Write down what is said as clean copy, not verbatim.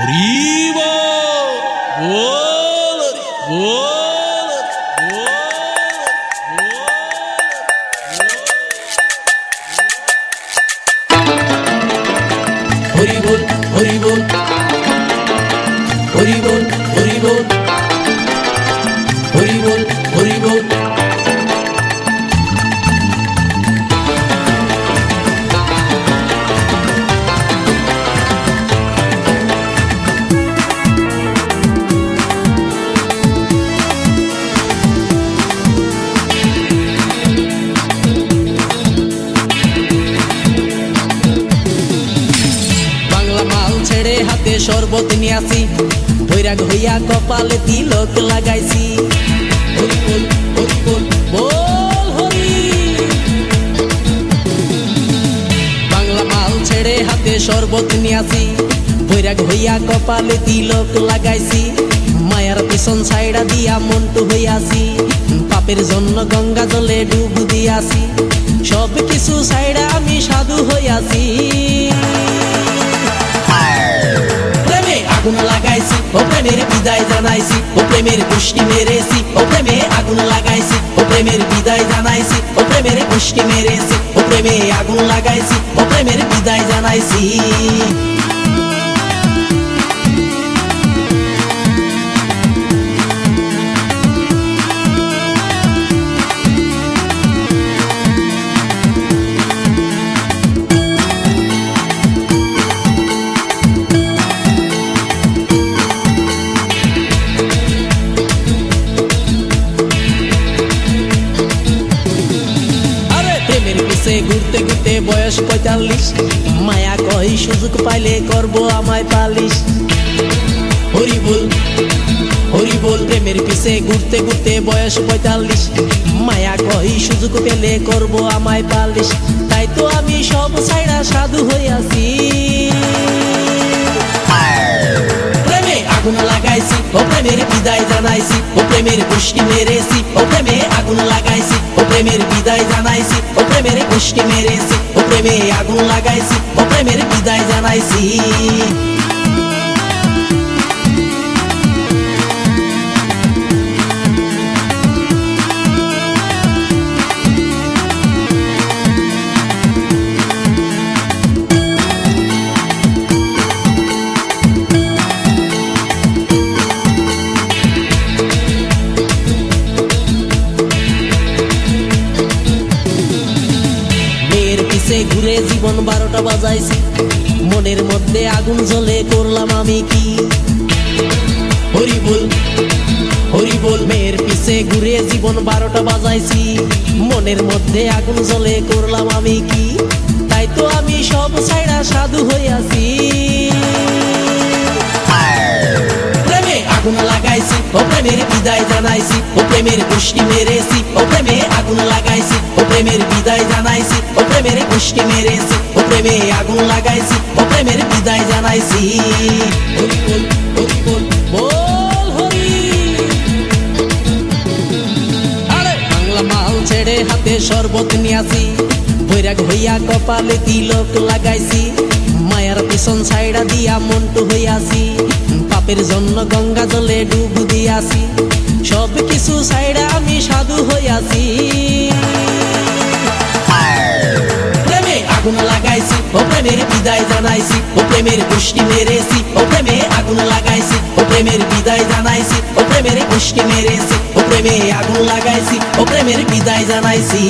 হরি বল বল বল হরি বল হরি বল হরি বল হরি বল হরি বল হরি বল ছেড়ে হাতে শরবত নিয়ে আসি, বৈরাগ হইয়া কপালে তিলক লাগাইছি। হরি বল হরি বল বল হরি। বাংলা মাল ছেড়ে হাতে শরবত নিয়ে আসি, বৈরাগ হইয়া কপালে তিলক লাগাইছি। মায়ার পিছন ছাইড়া দিয়া মন্টু হইয়াছি, পাপের জন্য গঙ্গা জলে ডুব দিয়াছি। সব কিছু ছাইড়া আমি সাধু হইয়াছি। আগুন লাগাইছি ও প্রেমের বিদায় জানাইছি, ও প্রেমের গোষ্ঠী মেরেছি, ও প্রেমে আগুন লাগাইছি, ও প্রেমের বিদায় জানাইছি, ও প্রেমের গোষ্ঠী মেরেছি, ও প্রেমে আগুন লাগাইছি, ও প্রেমের বিদায় জানাইছি। ঘুরতে ঘুরতে বয়স ৪৫, মায়া কই সুযোগ পাইলে করব আমায় পালিশ। হরি বল হরি বল প্রেমের পিছে ঘুরতে ঘুরতে বয়স ৪৫, মায়া কই সুযোগ পেলে করব আমায় পালিশ। তাই তো আমি সব ছাইড়া সাধু হইয়াছি। প্রেমে আগুন লাগাইছি ও প্রেমের বিদায় জানাইছি, ও প্রেমের গোষ্ঠী মেরেছি, ও প্রেমে আগুন লাগাইছি, ও প্রেমের বিদায় জানাইছি, ও প্রেমের গোষ্ঠী মেরেছি, ও প্রেমে আগুন লাগাইছি, ও প্রেমের বিদায় জানাইছি। ঘুরে জীবন ১২টা বাজাইছি, মনের মধ্যে আগুন জ্বলে করলাম আমি কি। হরি বল হরি বল মেয়ের পিছে ঘুরে জীবন ১২টা বাজাইছি, মনের মধ্যে আগুন জ্বলে করলাম আমি কি। তাই তো আমি সব ছাইড়া সাধু হইয়াছি। প্রেমে আগুন লাগাইছি ও প্রেমের বিদায় জানাইছি, ও প্রেমের গোষ্ঠী মেরেছি, ও প্রেমে আগুন লাগাইছি, ও প্রেমের বিদায় জানাইছি, ও প্রেমের গোষ্ঠী মেরেছি, ও প্রেমে আগুন লাগাইছি, ও প্রেমের বিদায় জানাইছি। হরি বল হরি বল বল হরি। আরে বাংলা মাল ছেড়ে হাতে শরবত নিয়াছি, বৈরাগ হইয়া কপালে তিলক লাগাইছি। মায়ার পিছন ছাইড়া দিয়া মন্টু হইয়াছি, পাপের জন্য গঙ্গা জলে ডুব দিয়াছি। সব কিছু ছাইড়া আমি সাধু হইয়াছি। প্রেমে আগুন লাগাইছি ও প্রেমের বিদায় জানাইছি, ও প্রেমের গোষ্ঠী মেরেছি, ও প্রেমে আগুন লাগাইছি, ও প্রেমের বিদায় জানাইছি, ও প্রেমের গোষ্ঠী মেরেছি, ও প্রেমে আগুন লাগাইছি, ও প্রেমের বিদায় জানাইছি।